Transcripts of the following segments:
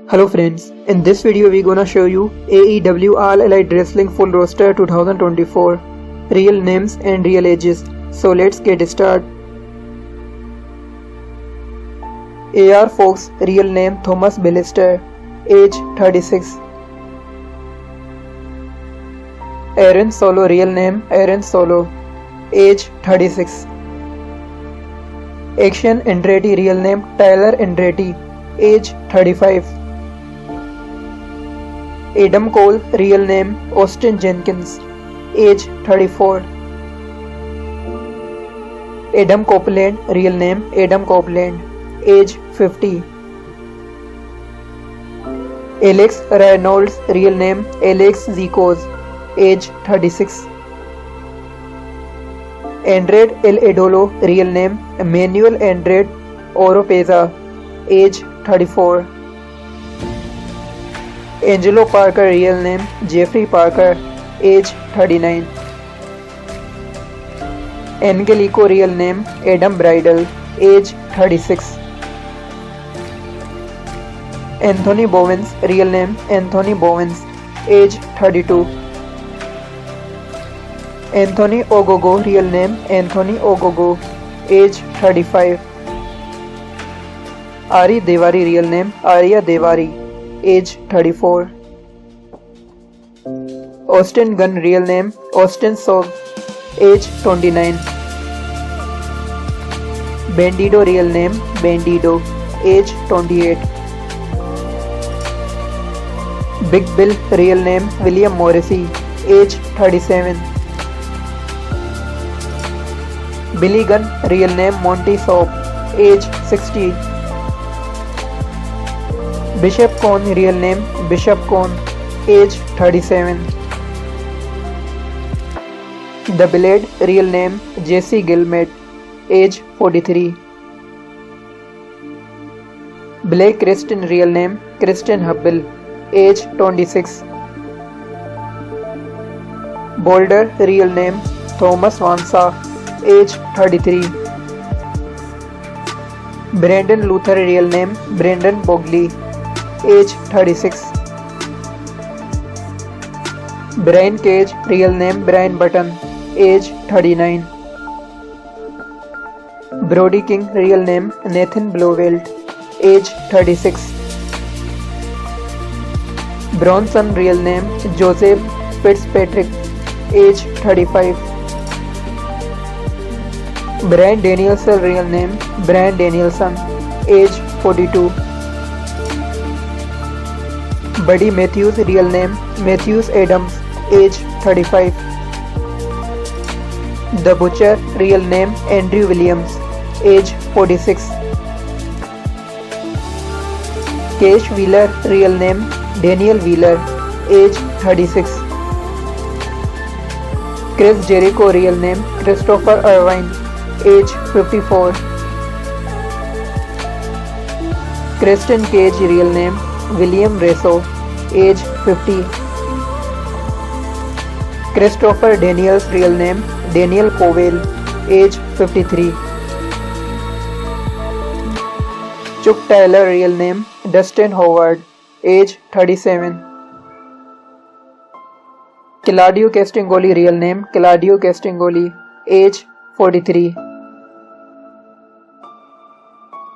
Hello friends, in this video we gonna show you AEW All Elite Wrestling Full Roster 2024 real names and real ages. So let's get started. AR Fox real name Thomas Billister, age 36. Aaron Solo real name Aaron Solo, age 36. Action Andretti real name Tyler Andretti, age 35. Adam Cole real name Austin Jenkins, age 34. Adam Copeland real name Adam Copeland, age 50. Alex Reynolds real name Alex Zikos, age 36. Andrade El Idolo real name Emmanuel Andrade Oropeza, age 34. Angelo Parker real name Jeffrey Parker, age 39. Angelico real name Adam Bridal, age 36. Anthony Bowens real name Anthony Bowens, age 32. Anthony Ogogo real name Anthony Ogogo, age 35. Ari Devari real name Arya Devari, age 34. Austin Gunn real name Austin Sog, age 29. Bandido real name Bandido, age 28. Big Bill real name William Morrissey, age 37. Billy Gunn real name Monty Soap, age 60. Bishop Cohn real name Bishop Cohn, age 37. The Blade real name Jesse Gilmet, age 43. Blake Christian real name Christian Hubble, age 26. Boulder real name Thomas Vansa, age 33. Brandon Luther real name Brandon Bogley, age 36. Brian Cage real name Brian Button, age 39. Brody King real name Nathan Blofeld, age 36. Bronson real name Joseph Fitzpatrick, age 35. Brian Danielson real name Brian Danielson, age 42. Buddy Matthews real name Matthews Adams, age 35. The Butcher real name Andrew Williams, age 46. Cash Wheeler real name Daniel Wheeler, age 36. Chris Jericho real name Christopher Irvine, age 54. Christian Cage real name William Resso, age 50. Christopher Daniels real name Daniel Powell, age 53. Chuck Taylor real name Dustin Howard, age 37. Claudio Castagnoli real name Claudio Castagnoli, age 43.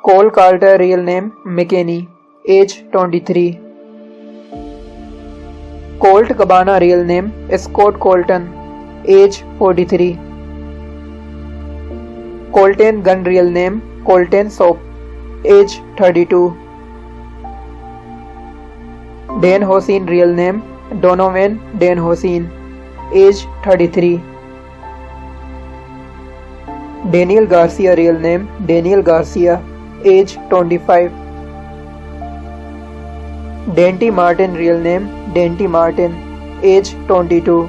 Cole Carter real name McKinney, age 23. Colt Cabana real name Scott Colton, age 43. Colton Gunn real name Colton Soap, age 32. Dan Hoseen real name Donovan Dan Hoseen, age 33. Daniel Garcia real name Daniel Garcia, age 25. Dante Martin real name Dante Martin, age 22.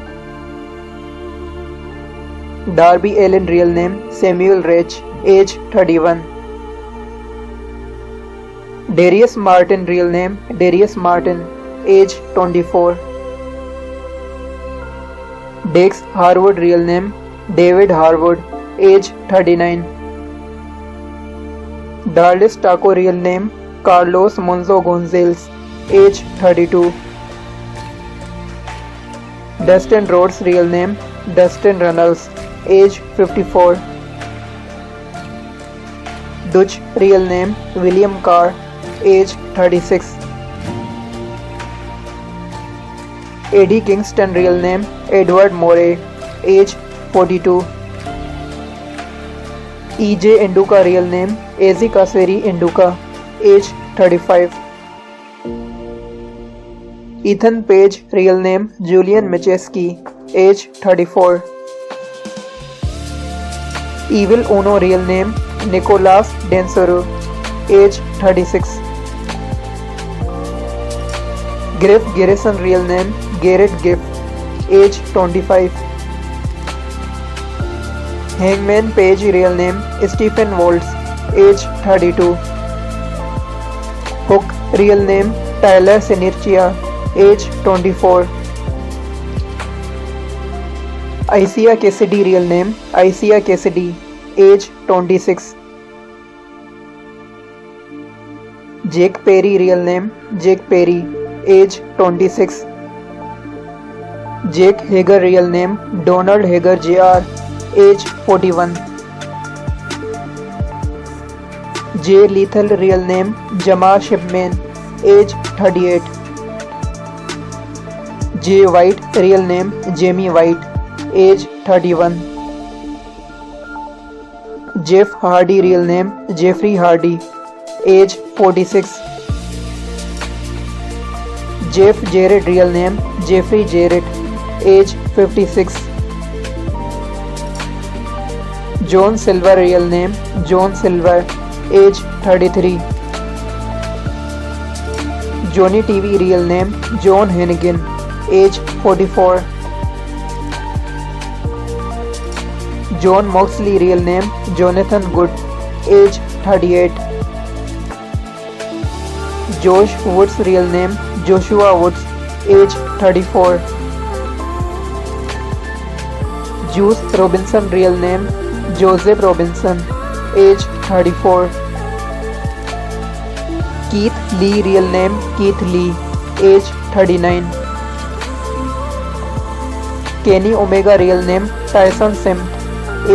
Darby Allin real name Samuel Rich, age 31. Darius Martin real name Darius Martin, age 24. Dex Harwood real name David Harwood, age 39. Dallas Taco real name Carlos Monzo Gonzalez, age 32. Dustin Rhodes' real name Dustin Runnels, age 54. Dutch real name William Carr, age 36. Eddie Kingston real name Edward Morey, age 42. EJ Nduka real name Ezi Kasweri Nduka, age 35. Ethan Page real name Julian Micheski, age 34. Evil Uno real name Nicolas Densoro, age 36. Griff Garrison real name Garrett Giff, age 25. Hangman Page real name Stephen Waltz, age 32. Hook real name Tyler Senirchia, age 24. Isia Cassidy real name Isia Cassidy, age 26. Jake Perry real name Jake Perry, age 26. Jake Hager real name Donald Hager Jr., age 41. Jay Lethal real name Jamar Shipman, age 38. Jay White real name Jamie White, age 31. Jeff Hardy real name Jeffrey Hardy, age 46. Jeff Jarrett real name Jeffrey Jarrett, age 56. John Silver real name John Silver, age 33. Johnny TV real name John Hennigan, age 44. John Moxley real name Jonathan Good, age 38. Josh Woods real name Joshua Woods, age 34. Juice Robinson real name Joseph Robinson, age 34. Keith Lee real name Keith Lee, age 39. Kenny Omega real name Tyson Simt,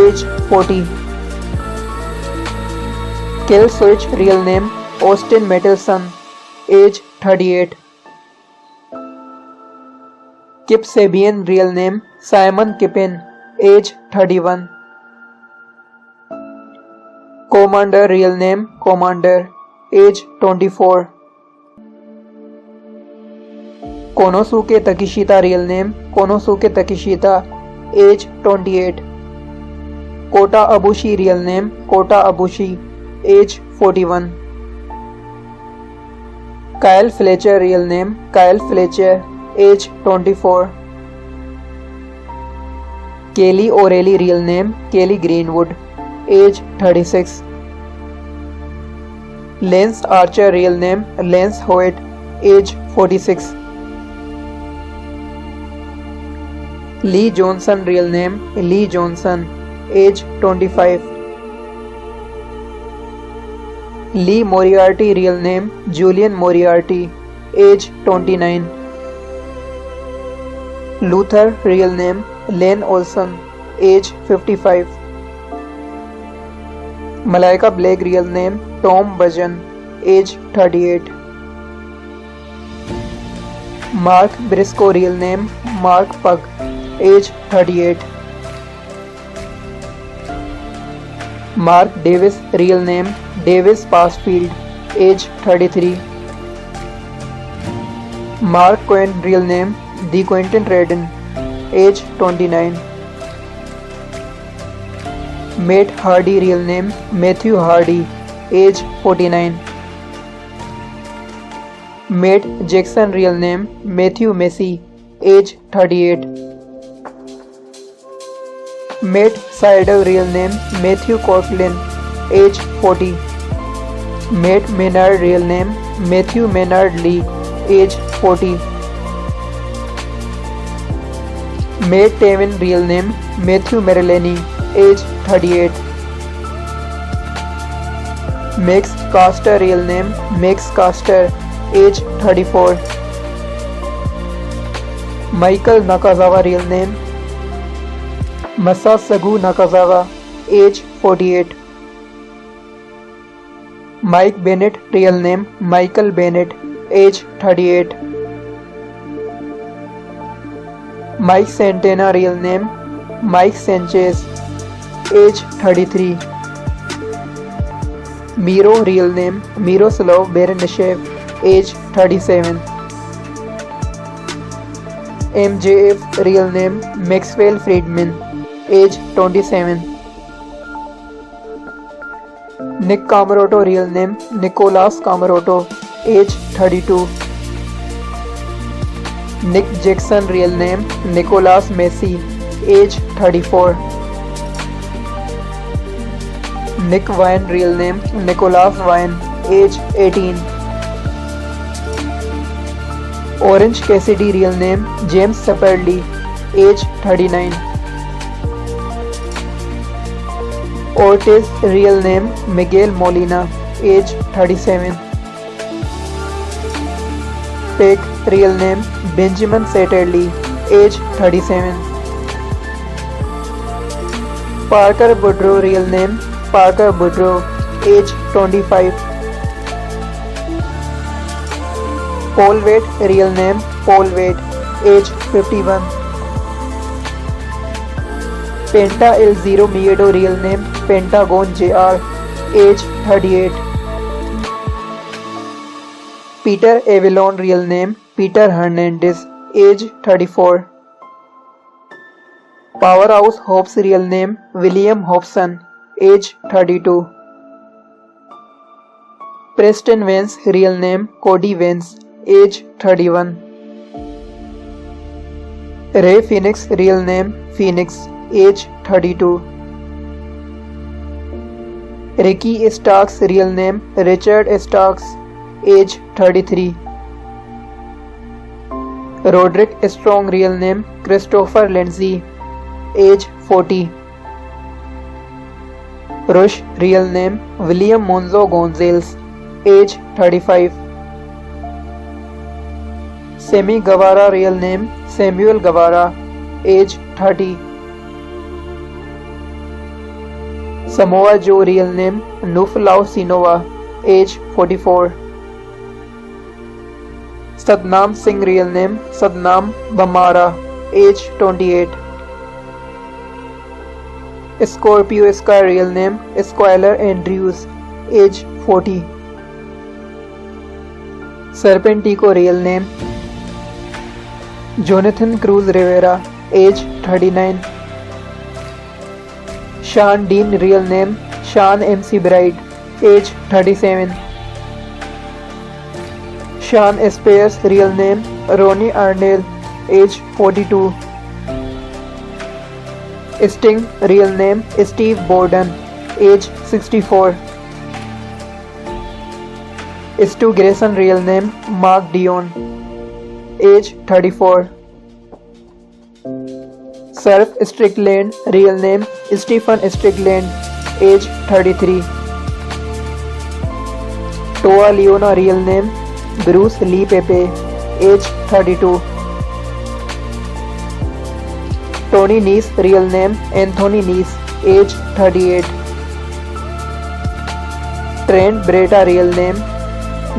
age 40. Kill Switch real name Austin Metelson, age 38. Kip Sabian real name Simon Kippen, age 31. Commander real name Commander, age 24. Konosuke Takeshita real name Konosuke Takeshita, age 28. Kota Ibushi real name Kota Ibushi, age 41. Kyle Fletcher real name Kyle Fletcher, age 24. Kelly O'Reilly real name Kelly Greenwood, age 36. Lance Archer real name Lance Hoyt, age 46. Lee Johnson real name Lee Johnson, age 25. Lee Moriarty real name Julian Moriarty, age 29. Luther real name Len Olson, age 55. Malaika Blake real name Tom Bajan, age 38. Mark Briscoe real name Mark Pug, age 38. Mark Davis real name Davis Passfield, age 33. Mark Quinn real name The Quentin Redden, age 29. Matt Hardy real name Matthew Hardy, age 49. Matt Jackson real name Matthew Massey, age 38. Matt Seidel real name Matthew Coughlin, age 40. Matt Menard real name Matthew Menard Lee, age 40. Matt Taven real name Matthew Marilani, age 38. Max Caster real name Max Caster, age 34. Michael Nakazawa, real name Masasagu Nakazawa, age 48. Mike Bennett, real name Michael Bennett, age 38. Mike Santana, real name Mike Sanchez, age 33. Miro, real name Miroslav Berenishev, age 37. MJF, real name Maxwell Friedman, age 27. Nick Camarotto, real name Nicolas Camarotto, age 32. Nick Jackson, real name Nicolas Messi, age 34. Nick Wine, real name Nicolas Wine, age 18. Orange Cassidy, real name James Saperli, age 39. Ortiz, real name Miguel Molina, age 37. Peck, real name Benjamin Satterley, age 37. Parker Boudreau, real name Parker Boudreau, age 25. Paul Waite, real name Paul Waite, age 51. Penta El Zero Miedo, real name Pentagon JR, age 38. Peter Avalon, real name Peter Hernandez, age 34. Powerhouse Hobbs, real name William Hobson, age 32. Preston Vance, real name Cody Vance, age 31. Ray Phoenix, real name Phoenix, age 32. Ricky Starks, real name Richard Starks, age 33. Roderick Strong, real name Christopher Lindsay, age 40. Rush, real name William Monzo Gonzalez, age 35. Sammy Guevara, real name Samuel Guevara, age 30. Samoa Joe, real name Nuflau Sinova, age 44. Satnam Singh, real name Satnam Bamara, age 28. Scorpio Sky, real name Skylar Andrews, age 40. Serpentico, real name Jonathan Cruz Rivera, age 39. Sean Dean, real name Sean MC Bright, age 37. Sean Spears, real name Ronnie Arnell, age 42. Sting, real name Steve Borden, age 64. Stu Grayson, real name Mark Dion, age 34. Surf Strickland, real name Stephen Strickland, age 33. Toa Leona, real name Bruce Lee Pepe, age 32. Tony Nese, real name Anthony Nese, age 38. Trent Beretta, real name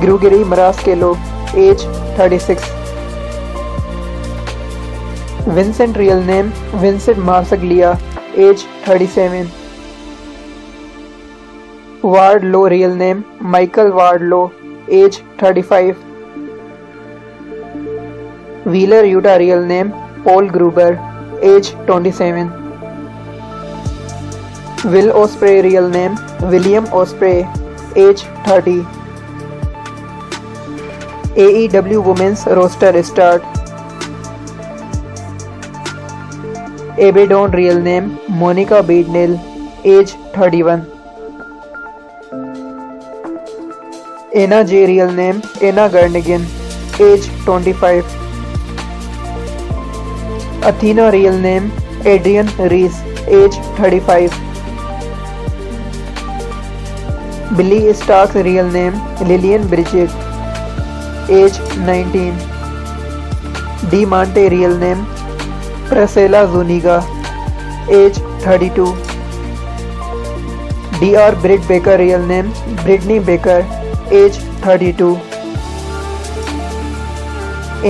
Gregory Marascalo, age 36. Vincent, real name Vincent Marsaglia, age 37. Wardlow, real name Michael Wardlow, age 35. Wheeler Yuta, real name Paul Gruber, age 27. Will Ospreay, real name William Ospreay, age 30. AEW Women's Roster Start. Abaddon, real name Monica Beadnell, age 31. Anna J, real name Anna Garnigan, age 25. Athena, real name Adrian Reese, age 35. Billy Starks, real name Lillian Bridget, age 19. Diamante real name Priscilla Zuniga, age 32. Dr. Britt Baker real name Brittany Baker, age 32.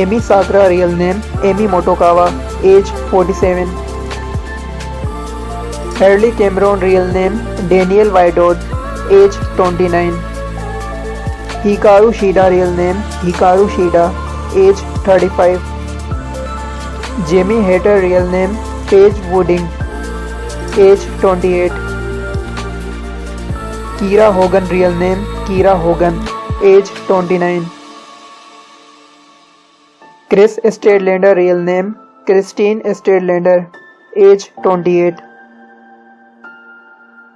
Amy Sakra real name Amy Motokawa, age 47. Harley Cameron real name Daniel Vidod, age 29. Hikaru Shida real name Hikaru Shida, age 35. Jamie Hater real name Paige Wooding, age 28. Kira Hogan real name Kira Hogan, age 29. Chris Stedlander real name Christine Stedlander, age 28.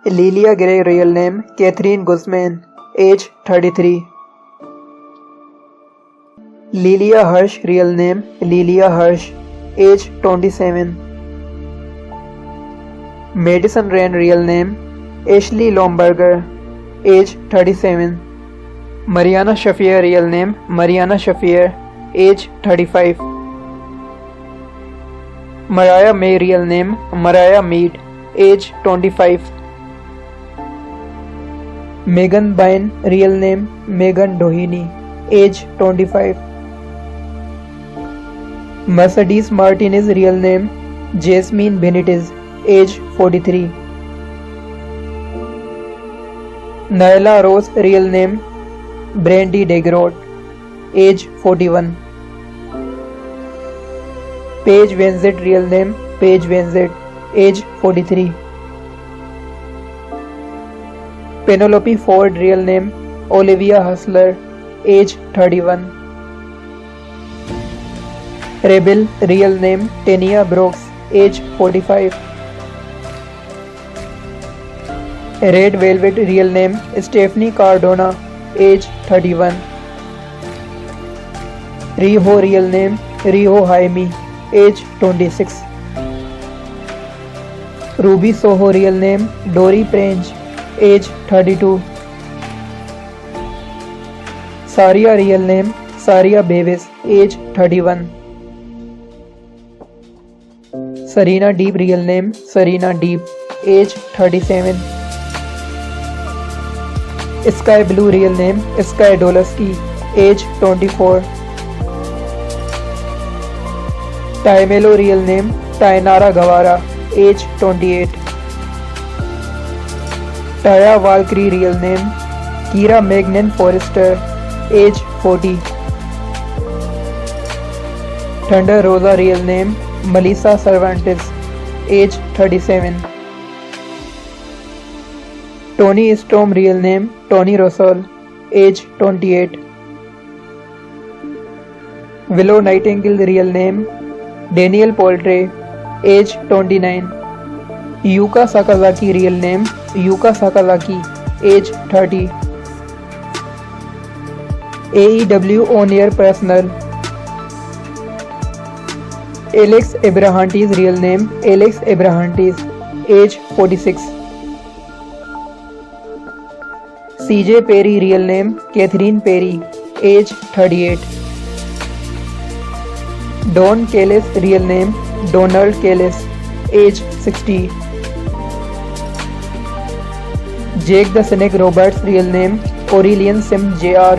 Lilia Gray real name Catherine Guzman, age 33. Lilia Hirsch real name Lilia Hirsch, age 27. Madison Rain real name Ashley Lomberger, age 37. Mariana Shafir real name Mariana Shafir, age 35. Mariah May real name Mariah Mead, age 25. Megan Byrne real name Megan Doheny, age 25. Mercedes Martinez real name Jasmine Benitez, age 43. Nyla Rose real name Brandy Degrot, age 41. Paige Vanzett real name Paige Vanzett, age 43. Penelope Ford real name Olivia Hustler, age 31. Rebel real name Tania Brooks, age 45. Red Velvet real name Stephanie Cardona, age 31. Riho real name Riho Jaime, age 26. Ruby Soho real name Dory Prange, age 32. Saria real name Saria Bevis, age 31. Serena Deep real name Serena Deep, age 37. Sky Blue real name Sky Dolaski, age 24. Taimelo real name Tainara Gavara, age 28. Taya Valkyrie real name Kira Magnan Forrester, age 40. Thunder Rosa real name Melissa Cervantes, age 37. Tony Storm real name Tony Russell, age 28. Willow Nightingale real name Danielle Poultry, age 29. Yuka Sakazaki real name Yuka Sakazaki, age 30. AEW on-air personal Alex Abrahantes real name Alex Abrahantes, age 46. CJ Perry real name Catherine Perry, age 38. Don Callis real name Donald Callis, age 60. Jake the Snake Roberts real name Aurelian Sim Jr.,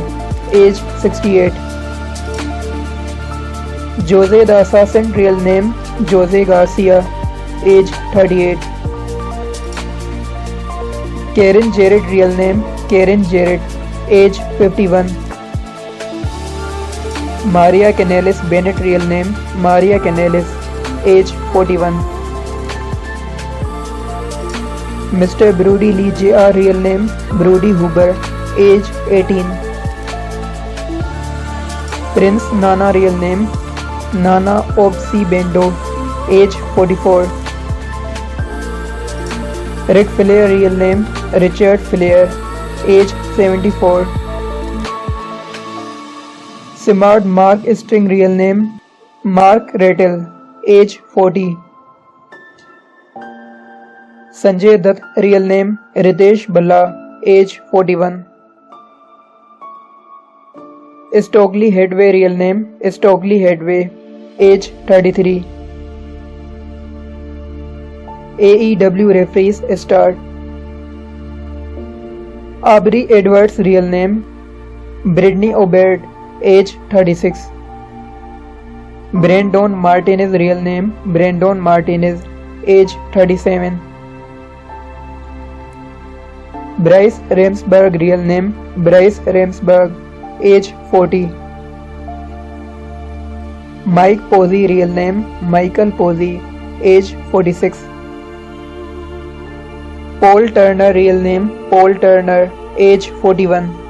age 68. Jose the Assassin real name Jose Garcia, age 38. Karen Jarrett real name Karen Jarrett, age 51. Maria Canellis Bennett real name Maria Canellis, age 41. Mr. Brody Lee Jr. real name Brody Huber, age 18. Prince Nana real name Nana Obsi Bendo, age 44. Ric Flair real name Richard Flair, age 74. Simard Mark String real name Mark Rattle, age 40. Sanjay Dutt real name Ritesh Balla, age 41. Stokely Headway, real name Stokely Headway, age 33. AEW referees start. Aubrey Edwards, real name Brittany Obert, age 36. Brandon Martinez, real name Brandon Martinez, age 37. Bryce Ramsberg, real name Bryce Ramsberg, age 40. Mike Posey, real name Michael Posey, age 46. Paul Turner, real name Paul Turner, age 41.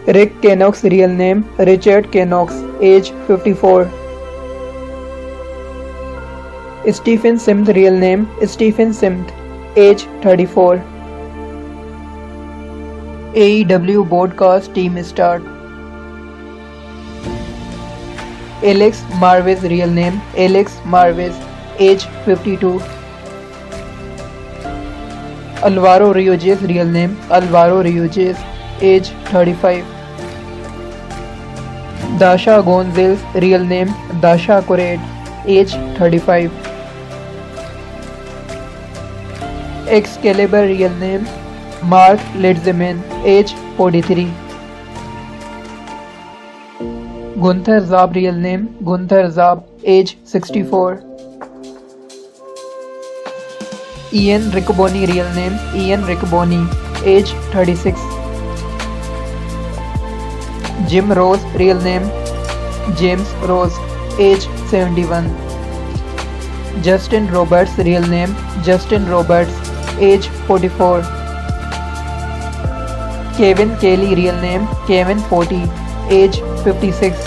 Rick Knox, real name Richard Knox, age 54. Stephen Sims, real name Stephen Sims, age 34. AEW broadcast team start. Alex Marvez, real name Alex Marvez, age 52. Alvaro Rios, real name Alvaro Rios, age 35. Dasha Gonzalez, real name Dasha Corrade, age 35. Excalibur, real name Mark Litzman, age 43. Gunther Zaab, real name Gunther Zaab, age 64. Ian Riccoboni, real name Ian Riccoboni, age 36. Jim Rose, real name James Rose, age 71. Justin Roberts, real name Justin Roberts, age 44. Kevin Kelly, real name Kevin 40, age 56.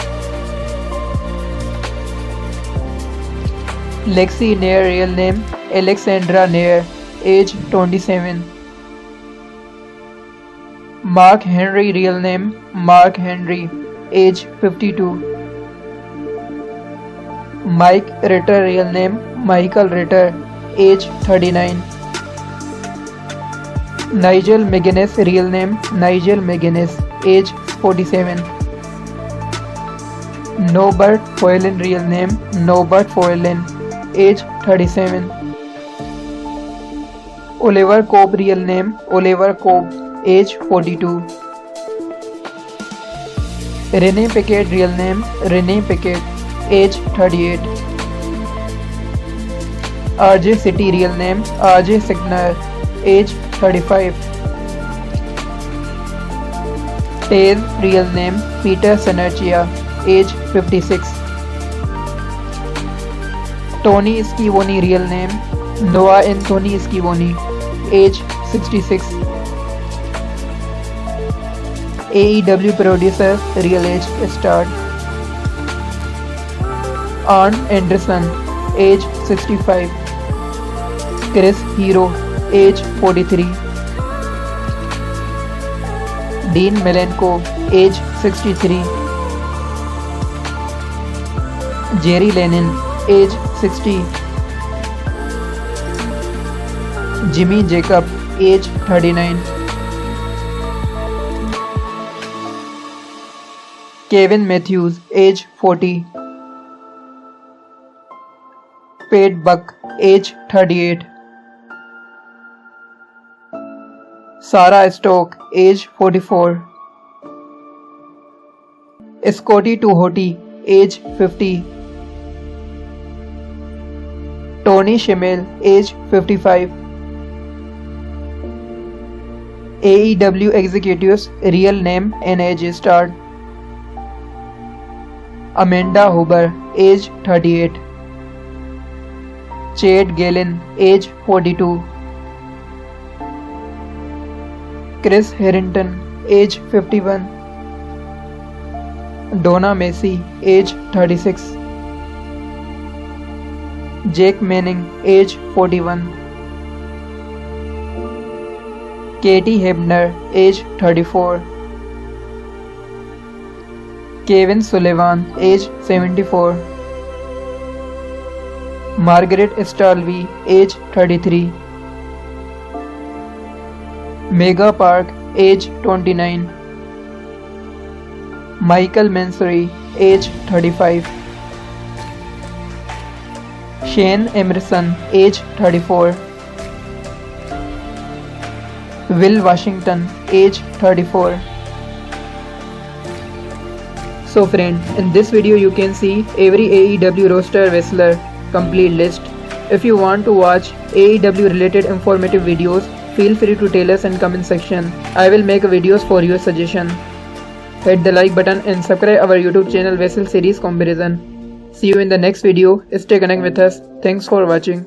Lexi Nair, real name Alexandra Nair, age 27. Mark Henry, real name Mark Henry, age 52. Mike Ritter, real name Michael Ritter, age 39. Nigel McGuinness, real name Nigel McGuinness, age 47. Norbert Foylan, real name Norbert Foylan, age 37. Oliver Cobb, real name Oliver Cobb, age 42. Renee Paquette, real name Renee Paquette, age 38. RJ City, real name RJ Signer, age 35. Taze, real name Peter Sanerchia, age 56. Tony Schiavone, real name Noah Anthony Schiavone, age 66. AEW producer, real age start. Arn Anderson, age 65. Chris Hero, age 43. Dean Malenko, age 63. Jerry Lynn, age 60. Jimmy Jacob, age 39. Kevin Matthews, age 40. Pat Buck, age 38. Sarah Stoke, age 44. Scotty Tuhoti, age 50. Tony Schimmel, age 55. AEW executives, real name and age start. Amanda Huber, age 38. Chad Galen, age 42. Chris Harrington, age 51. Donna Macy, age 36. Jake Manning, age 41. Katie Hebner, age 34. Kevin Sullivan, age 74. Margaret Stalvey, age 33. Mega Park, age 29. Michael Mansory, age 35. Shane Emerson, age 34. Will Washington, age 34. So friend, in this video you can see every AEW roster wrestler complete list. If you want to watch AEW related informative videos, feel free to tell us in comment section. I will make videos for your suggestion. Hit the like button and subscribe our YouTube channel Wrestle Series Comparison. See you in the next video. Stay connected with us. Thanks for watching.